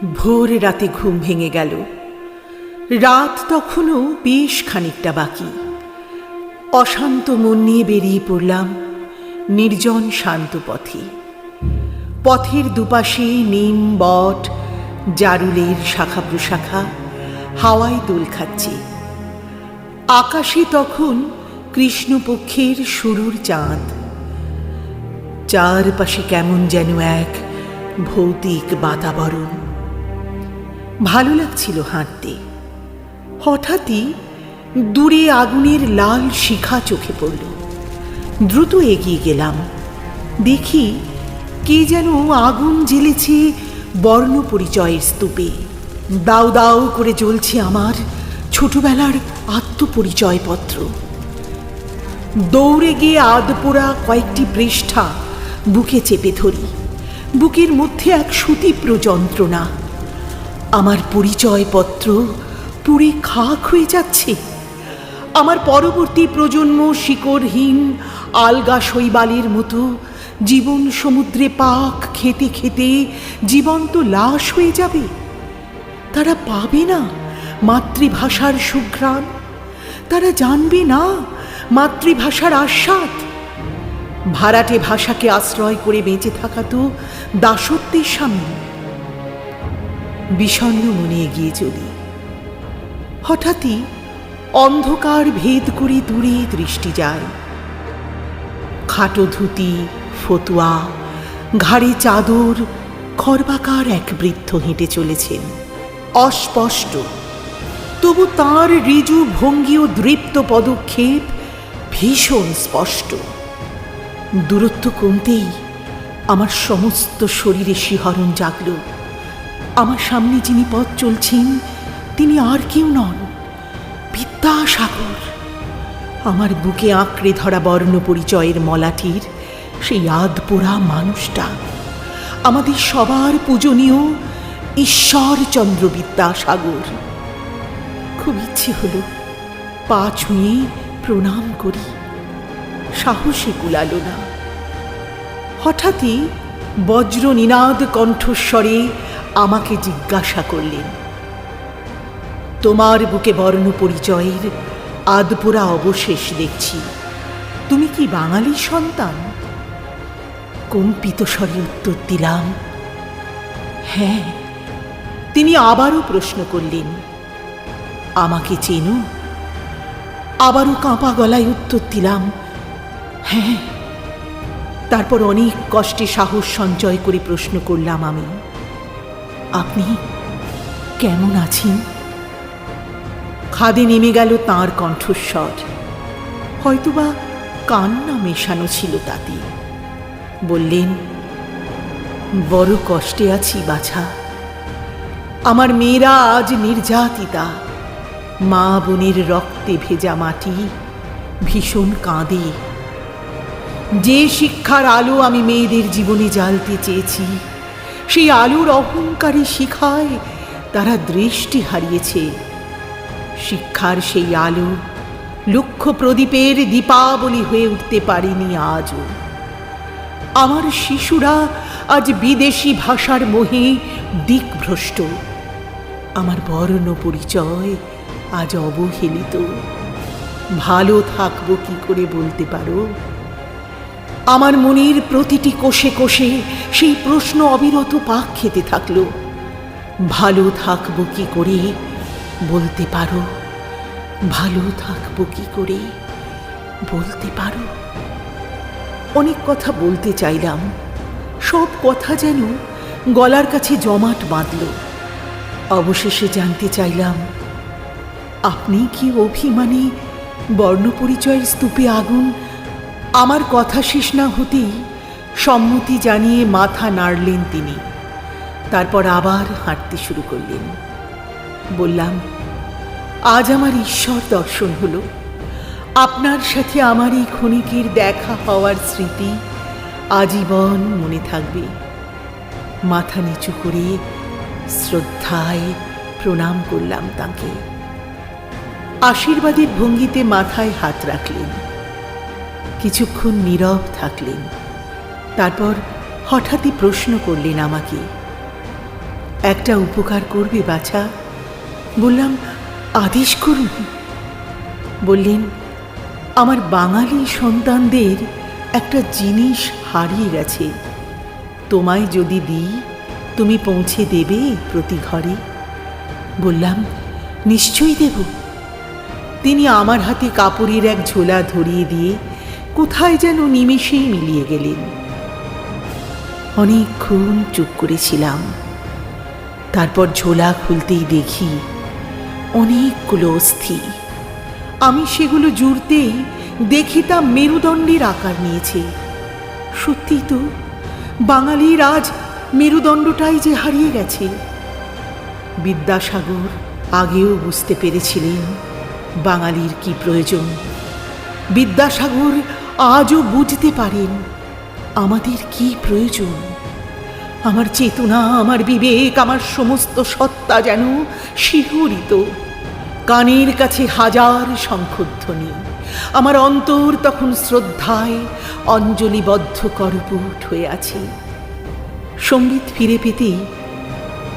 ভোর রাতে ঘুম ভেঙে গেল। রাত তখনও বেশ খানিকটা বাকি। অশান্ত মন নিয়ে বেরিয়ে পড়লাম নির্জন শান্ত পথে। পথের দুপাশে নিম, বট, জারুলের শাখা প্রশাখা হাওয়ায় দোল খাচ্ছে। আকাশে তখন কৃষ্ণপক্ষের শুরুর চাঁদ। চারপাশে কেমন যেন এক ভৌতিক বাতাবরণ। ভালো লাগছিল হাঁটতে। হঠাৎই দূরে আগুনের লাল শিখা চোখে পড়ল। দ্রুত এগিয়ে গেলাম। দেখি কে যেন আগুন জ্বেলেছে বর্ণপরিচয়ের স্তূপে। দাউ দাউ করে জ্বলছে আমার ছোটবেলার আত্মপরিচয়পত্র। দৌড়ে গিয়ে আধপোড়া কয়েকটি পৃষ্ঠা বুকে চেপে ধরি। বুকের মধ্যে এক সুতীব্র যন্ত্রণা। আমার পরিচয়পত্র পুড়ে খাক হয়ে যাচ্ছে। আমার পরবর্তী প্রজন্ম শিকড়হীন আলগা শৈবালের মতো জীবন সমুদ্রে পাক খেতে খেতে জীবন্ত লাশ হয়ে যাবে। তারা পাবে না মাতৃভাষার সুঘ্রাণ। তারা জানবে না মাতৃভাষার আস্বাদ। ভাড়াটে ভাষাকে আশ্রয় করে বেঁচে থাকা তো দাসত্বের সামিল। বিষণ্ণ মনে এগিয়ে চলি। হঠাৎই অন্ধকার ভেদ করে দূরে দৃষ্টি যায়। খাটো ধুতি, ফতুয়া, ঘাড়ে চাদর, খর্বাকার এক বৃদ্ধ হেঁটে চলেছেন। অস্পষ্ট, তবু তাঁর ঋজু ভঙ্গি ও দৃপ্ত পদক্ষেপ ভীষণ স্পষ্ট। দূরত্ব কমতেই আমার সমস্ত শরীরে শিহরণ জাগল। আমার সামনে যিনি পথ চলছেন তিনি আর কেউ নন, বিদ্যাসাগর। আমার বুকে আঁকড়ে ধরা বর্ণ পরিচয়ের মলাটির সেই আধপোড়া মানুষটা, আমাদের সবার পূজনীয় ঈশ্বরচন্দ্র বিদ্যাসাগর। খুব ইচ্ছে হলো পা ছুঁয়ে প্রণাম করি, সাহসে কুলালো না। হঠাৎই বজ্র নিনাদ কণ্ঠস্বরে আমাকে জিজ্ঞাসা করলেন, তোমার বুকে বর্ণ পরিচয়ের আধপোড়া অবশেষ দেখছি, তুমি কি বাঙালি সন্তান? কম্পিত স্বরে উত্তর দিলাম, হ্যাঁ। তিনি আবারও প্রশ্ন করলেন, আমাকে চেনো? আবারও কাঁপা গলায় উত্তর দিলাম, হ্যাঁ। তারপর অনেক কষ্টে সাহস সঞ্চয় করে প্রশ্ন করলাম আমি, আপনি কেমন আছেন? খাদে নেমে গেল তাঁর কণ্ঠস্বর। হয়তোবা কান্না মেশানো ছিল তাতে। বললেন, বড় কষ্টে আছি বাছা। আমার মেয়েরা আজ নির্যাতিতা। মা বোনের রক্তে ভেজা মাটি ভীষণ কাঁদে। যে শিক্ষার আলো আমি মেয়েদের জীবনে জ্বালতে চেয়েছি, সেই আলোর অহংকারী শিখায় তারা দৃষ্টি হারিয়েছে। শিক্ষার সেই আলো লক্ষ প্রদীপের দীপাবলি হয়ে উঠতে পারেনি আজও। আমার শিশুরা আজ বিদেশি ভাষার মোহে দিকভ্রষ্ট। আমার বর্ণ পরিচয় আজ অবহেলিত। ভালো থাকবো কি করে বলতে পারো? আমার মনের প্রতিটি কোষে কোষে সেই প্রশ্ন অবিরত পাক খেতে থাকলো। ভালো থাকবো কি করে বলতে পারো? ভালো থাকবো কি করে বলতে পারো? অনেক কথা বলতে চাইলাম, সব কথা যেন গলার কাছে জমাট বাঁধল। অবশেষে জানতে চাইলাম, আপনি কি অভিমানী বর্ণপরিচয়ের স্তূপে আগুন? আমার কথা শেষ না হতেই সম্মতি জানিয়ে মাথা নাড়লেন তিনি। তারপর আবার হাঁটতে শুরু করলেন। বললাম, আজ আমার ঈশ্বর দর্শন হলো। আপনার সাথে আমার এই ক্ষণিকের দেখা হওয়ার স্মৃতি আজীবন মনে থাকবে। মাথা নিচু করে শ্রদ্ধায় প্রণাম করলাম তাঁকে। আশীর্বাদের ভঙ্গিতে মাথায় হাত রাখলেন। কিছুক্ষণ নীরব থাকলেন। তারপর হঠাৎই প্রশ্ন করলেন আমাকে, একটা উপকার করবে বাছা? বললাম, আদেশ করুন। বললেন, আমার বাঙালি সন্তানদের একটা জিনিস হারিয়ে গেছে, তোমায় যদি দিই তুমি পৌঁছে দেবে প্রতি ঘরে? বললাম, নিশ্চয়ই দেব। তিনি আমার হাতে কাপড়ের এক ঝোলা ধরিয়ে দিয়ে কোথায় যেন নিমেষেই মিলিয়ে গেলেন। অনেকক্ষণ চুপ করেছিলাম। তারপর ঝোলা খুলতেই দেখি অনেকগুলো অস্থি। আমি সেগুলো জুড়তেই দেখি তা মেরুদণ্ডের আকার নিয়েছে। সত্যি তো, বাঙালির আজ মেরুদণ্ডটাই যে হারিয়ে গেছে। বিদ্যাসাগর আগেও বুঝতে পেরেছিলেন বাঙালির কি প্রয়োজন। বিদ্যাসাগর আজও বুঝতে পারেন আমাদের কি প্রয়োজন। আমার চেতনা, আমার বিবেক, আমার সমস্ত সত্তা যেন শিহরিত। কানের কাছে হাজার শঙ্খধ্বনি। আমার অন্তর তখন শ্রদ্ধায় অঞ্জলিবদ্ধ করপুট হয়ে আছে। সঙ্গীত ফিরে পেতেই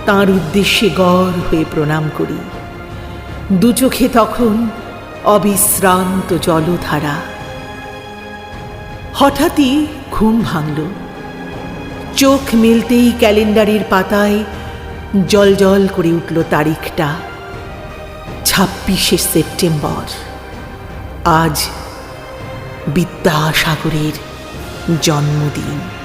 তাঁর উদ্দেশ্যে গড় হয়ে প্রণাম করি। দু চোখে তখন অবিশ্রান্ত জলধারা। হঠাৎই ঘুম ভাঙল। চোখ মেলতেই ক্যালেন্ডারের পাতায় জল জল করে উঠল তারিখটা, 26শে সেপ্টেম্বর। আজ বিদ্যাসাগরের জন্মদিন।